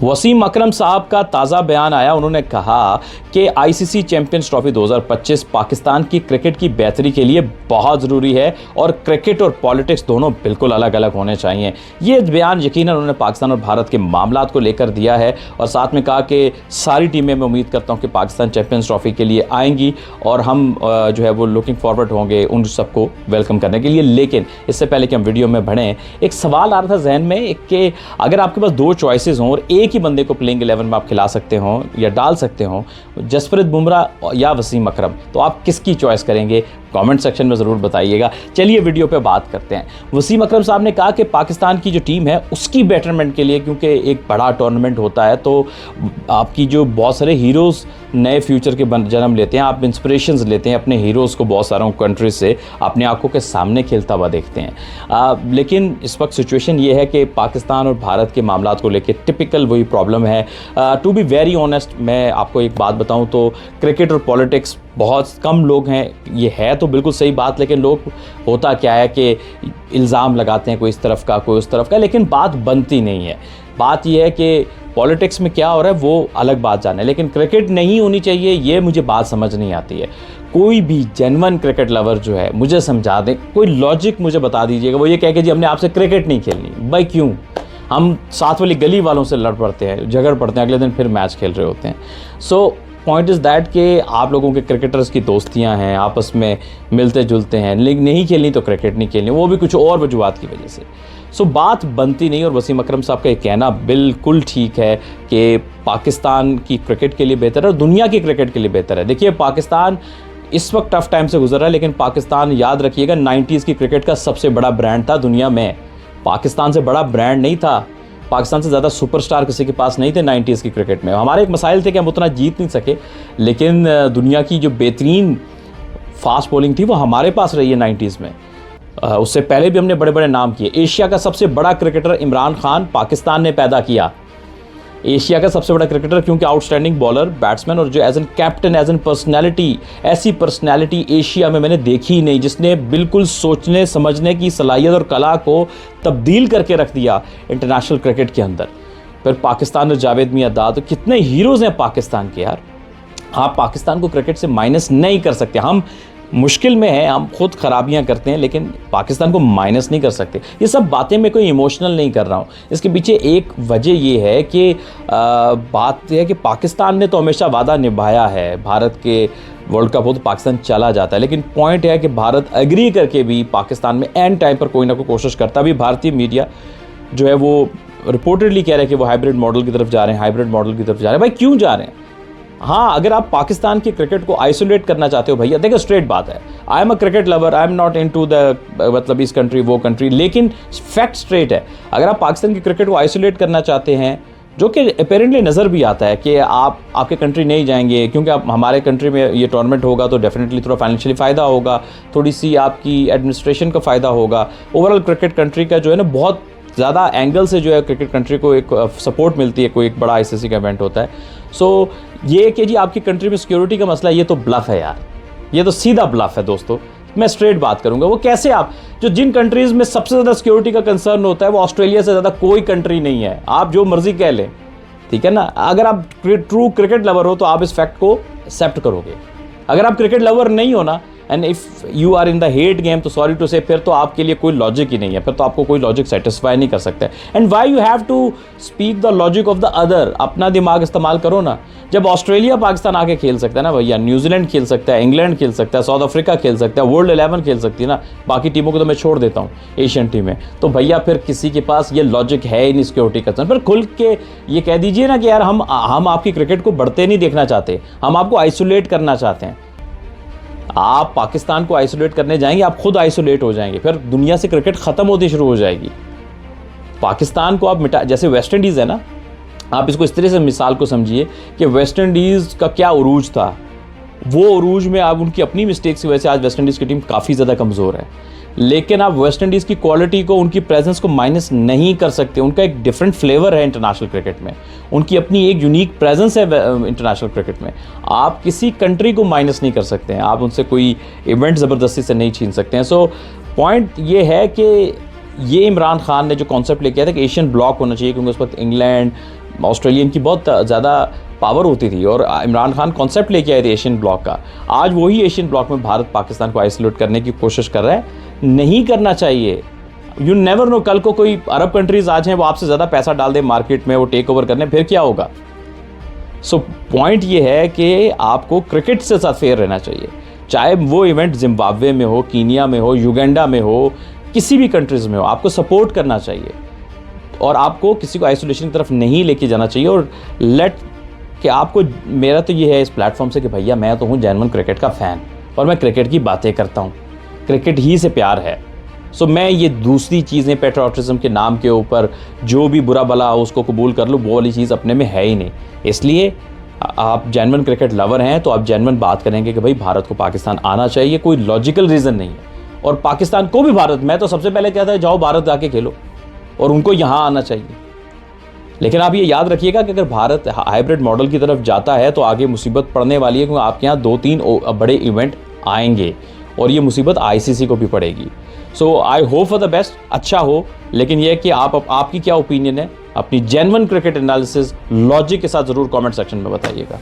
वसीम अकरम साहब का ताज़ा बयान आया। उन्होंने कहा कि आईसीसी चैंपियंस ट्रॉफी 2025 पाकिस्तान की क्रिकेट की बेहतरी के लिए बहुत ज़रूरी है और क्रिकेट और पॉलिटिक्स दोनों बिल्कुल अलग अलग होने चाहिए। ये बयान यकीनन उन्होंने पाकिस्तान और भारत के मामलात को लेकर दिया है और साथ में कहा कि सारी टीमें मैं उम्मीद करता हूँ कि पाकिस्तान चैंपियंस ट्रॉफी के लिए आएंगी और हम जो है वो लुकिंग फॉरवर्ड होंगे उन सबको वेलकम करने के लिए। लेकिन इससे पहले कि हम वीडियो में बढ़ें, एक सवाल आ रहा था जहन में कि अगर आपके पास दो चॉइसेस हों और एक ही बंदे को प्लेइंग 11 में आप खिला सकते हो या डाल सकते हो, जसप्रीत बुमराह या वसीम अकरम, तो आप किसकी चॉइस करेंगे? कमेंट सेक्शन में ज़रूर बताइएगा। चलिए वीडियो पे बात करते हैं। वसीम अकरम साहब ने कहा कि पाकिस्तान की जो टीम है उसकी बेटरमेंट के लिए, क्योंकि एक बड़ा टूर्नामेंट होता है तो आपकी जो बहुत सारे हीरोज़ नए फ्यूचर के जन्म लेते हैं, आप इंस्पिरेशंस लेते हैं अपने हीरोज़ को बहुत सारों कंट्रीज से अपनी आंखों के सामने खेलता हुआ देखते हैं। लेकिन इस वक्त सिचुएशन ये है कि पाकिस्तान और भारत के मामलात को लेकर टिपिकल वही प्रॉब्लम है। टू बी वेरी ऑनेस्ट, मैं आपको एक बात बताऊं तो क्रिकेट और पॉलिटिक्स बहुत कम लोग हैं, ये है तो बिल्कुल सही बात, लेकिन लोग होता क्या है कि इल्ज़ाम लगाते हैं कोई इस तरफ का कोई उस तरफ का, लेकिन बात बनती नहीं है। बात यह है कि पॉलिटिक्स में क्या हो रहा है वो अलग बात जाने, लेकिन क्रिकेट नहीं होनी चाहिए, ये मुझे बात समझ नहीं आती है। कोई भी जेन्युइन क्रिकेट लवर जो है मुझे समझा दें, कोई लॉजिक मुझे बता दीजिएगा। वो ये कह के जी हमने आपसे क्रिकेट नहीं खेलनी, भाई क्यों? हम साथ वाली गली वालों से लड़ पड़ते हैं, झगड़ पड़ते हैं, अगले दिन फिर मैच खेल रहे होते हैं। सो पॉइंट इज़ दैट कि आप लोगों के क्रिकेटर्स की दोस्तियां हैं, आपस में मिलते जुलते हैं, लेकिन नहीं खेलनी तो क्रिकेट नहीं खेलनी, वो भी कुछ और वजूहत की वजह से। सो बात बनती नहीं। और वसीम अकरम साहब का ये कहना बिल्कुल ठीक है कि पाकिस्तान की क्रिकेट के लिए बेहतर है और दुनिया की क्रिकेट के लिए बेहतर है। देखिए, पाकिस्तान इस वक्त टफ टाइम से गुजर रहा है, लेकिन पाकिस्तान याद रखिएगा 90s की क्रिकेट का सबसे बड़ा ब्रांड था दुनिया में। पाकिस्तान से बड़ा ब्रांड नहीं था, पाकिस्तान से ज़्यादा सुपरस्टार किसी के पास नहीं थे 90s की क्रिकेट में। हमारे एक मसाइल थे कि हम उतना जीत नहीं सके, लेकिन दुनिया की जो बेहतरीन फास्ट बॉलिंग थी वो हमारे पास रही है 90s में। उससे पहले भी हमने बड़े बड़े नाम किए। एशिया का सबसे बड़ा क्रिकेटर इमरान खान पाकिस्तान ने पैदा किया, एशिया का सबसे बड़ा क्रिकेटर, क्योंकि आउटस्टैंडिंग बॉलर, बैट्समैन और जो as an captain, as an personality, ऐसी पर्सनैलिटी एशिया में मैंने देखी ही नहीं जिसने बिल्कुल सोचने समझने की सलाहियत और कला को तब्दील करके रख दिया इंटरनेशनल क्रिकेट के अंदर। फिर पाकिस्तान में जावेद मियांदाद, तो कितने हीरोज़ हैं पाकिस्तान के यार। आप पाकिस्तान को क्रिकेट से माइनस नहीं कर सकते। हम मुश्किल में है, हम खुद खराबियां करते हैं, लेकिन पाकिस्तान को माइनस नहीं कर सकते। ये सब बातें मैं कोई इमोशनल नहीं कर रहा हूँ, इसके पीछे एक वजह ये है कि बात यह है कि पाकिस्तान ने तो हमेशा वादा निभाया है। भारत के वर्ल्ड कप हो तो पाकिस्तान चला जाता है, लेकिन पॉइंट है कि भारत एग्री करके भी पाकिस्तान में एंड टाइम पर कोई ना कोई कोशिश करता। भी भारतीय मीडिया जो है वो रिपोर्टेडली कह रहे हैं कि वो हाइब्रिड मॉडल की तरफ जा रहे हैं, हाइब्रिड मॉडल की तरफ जा रहे हैं। भाई क्यों जा रहे हैं? हाँ, अगर आप पाकिस्तान की क्रिकेट को आइसोलेट करना चाहते हो भैया, देखो स्ट्रेट बात है, I am a cricket lover, I am not into the मतलब इस कंट्री वो कंट्री, लेकिन फैक्ट स्ट्रेट है। अगर आप पाकिस्तान की क्रिकेट को आइसोलेट करना चाहते हैं, जो कि अपेरेंटली नज़र भी आता है कि आपके कंट्री नहीं जाएंगे क्योंकि आप हमारे कंट्री में ये टूर्नामेंट होगा तो डेफिनेटली थोड़ा फाइनेंशियली फ़ायदा होगा, थोड़ी सी आपकी एडमिनिस्ट्रेशन का फ़ायदा होगा, ओवरऑल क्रिकेट कंट्री का जो है ना बहुत ज़्यादा एंगल से जो है क्रिकेट कंट्री को एक सपोर्ट मिलती है, कोई एक बड़ा आईसीसी का इवेंट होता है। सो ये कि जी आपकी कंट्री में सिक्योरिटी का मसला, ये तो ब्लफ है यार, ये तो सीधा ब्लफ है दोस्तों। मैं स्ट्रेट बात करूंगा। वो कैसे? आप जो जिन कंट्रीज़ में सबसे ज़्यादा सिक्योरिटी का कंसर्न होता है वो ऑस्ट्रेलिया से ज़्यादा कोई कंट्री नहीं है। आप जो मर्जी कह लें, ठीक है ना। अगर आप ट्रू क्रिकेट लवर हो तो आप इस फैक्ट को एक्सेप्ट करोगे। अगर आप क्रिकेट लवर नहीं हो ना, and if you are in the hate game, तो सॉरी टू से फिर तो आपके लिए कोई लॉजिक ही नहीं है, फिर तो आपको कोई लॉजिक सेटिस्फाई नहीं कर सकता है। And why you have to speak the logic of the other? अपना दिमाग इस्तेमाल करो ना। जब ऑस्ट्रेलिया पाकिस्तान आके खेल सकता है ना भैया, न्यूजीलैंड खेल सकता है, इंग्लैंड खेल सकता है, साउथ अफ्रीका खेल सकता है, वर्ल्ड 11 खेल सकती है ना, बाकी टीमों को तो मैं छोड़ देता हूँ एशियन टीमें, तो भैया फिर किसी के पास ये लॉजिक है ही नहीं सिक्योरिटी कंसर्न। फिर खुल के ये कह दीजिए ना कि यार हम आपकी क्रिकेट को बढ़ते नहीं देखना चाहते, हम आपको आइसोलेट करना चाहते हैं। आप पाकिस्तान को आइसोलेट करने जाएंगे, आप खुद आइसोलेट हो जाएंगे, फिर दुनिया से क्रिकेट ख़त्म होती शुरू हो जाएगी। पाकिस्तान को आप मिटा, जैसे वेस्ट इंडीज़ है ना, आप इसको इस तरह से मिसाल को समझिए कि वेस्ट इंडीज़ का क्या उरूज था, वो उरूज में आप उनकी अपनी मिस्टेक्स की वजह से आज वेस्ट इंडीज़ की टीम काफ़ी ज़्यादा कमज़ोर है। लेकिन आप वेस्ट इंडीज़ की क्वालिटी को, उनकी प्रेजेंस को माइनस नहीं कर सकते। उनका एक डिफरेंट फ्लेवर है इंटरनेशनल क्रिकेट में, उनकी अपनी एक यूनिक प्रेजेंस है इंटरनेशनल क्रिकेट में। आप किसी कंट्री को माइनस नहीं कर सकते हैं, आप उनसे कोई इवेंट ज़बरदस्ती से नहीं छीन सकते हैं। सो पॉइंट ये है कि ये इमरान खान ने जो कॉन्सेप्ट लेके आया था कि एशियन ब्लॉक होना चाहिए, क्योंकि उस वक्त इंग्लैंड, ऑस्ट्रेलियन की बहुत ज़्यादा पावर होती थी और इमरान खान कॉन्सेप्ट लेके आए थे एशियन ब्लॉक का। आज वही एशियन ब्लॉक में भारत पाकिस्तान को आइसोलेट करने की कोशिश कर रहा है, नहीं करना चाहिए। यू नेवर नो, कल को कोई अरब कंट्रीज आज हैं वो आपसे ज़्यादा पैसा डाल दे मार्केट में, वो टेक ओवर करने, फिर क्या होगा। सो पॉइंट ये है कि आपको क्रिकेट से साथ फेयर रहना चाहिए, चाहे वो इवेंट जिम्बाब्वे में हो, कीनिया में हो, युगांडा में हो, किसी भी कंट्रीज़ में हो, आपको सपोर्ट करना चाहिए और आपको किसी को आइसोलेशन की तरफ नहीं लेके जाना चाहिए। और कि आपको, मेरा तो ये है इस प्लेटफॉर्म से कि भैया मैं तो हूँ जेन्युइन क्रिकेट का फ़ैन और मैं क्रिकेट की बातें करता हूँ, क्रिकेट ही से प्यार है। सो मैं ये दूसरी चीज़ें पेट्रियोटिज्म के नाम के ऊपर जो भी बुरा भला हो उसको कबूल कर लो, वो वाली चीज़ अपने में है ही नहीं। इसलिए आप जेन्युइन क्रिकेट लवर हैं तो आप जेन्युइन बात करेंगे कि भाई भारत को पाकिस्तान आना चाहिए, कोई लॉजिकल रीज़न नहीं है। और पाकिस्तान को भी भारत, मैं तो सबसे पहले कहता है जाओ भारत जाके खेलो और उनको यहाँ आना चाहिए। लेकिन आप ये याद रखिएगा कि अगर भारत हाइब्रिड मॉडल की तरफ जाता है तो आगे मुसीबत पड़ने वाली है, क्योंकि आपके यहाँ 2-3 बड़े इवेंट आएंगे और ये मुसीबत आईसीसी को भी पड़ेगी। So I hope for the best, अच्छा हो। लेकिन यह कि आपकी क्या ओपिनियन है, अपनी जेन्युइन क्रिकेट एनालिसिस लॉजिक के साथ ज़रूर कमेंट सेक्शन में बताइएगा।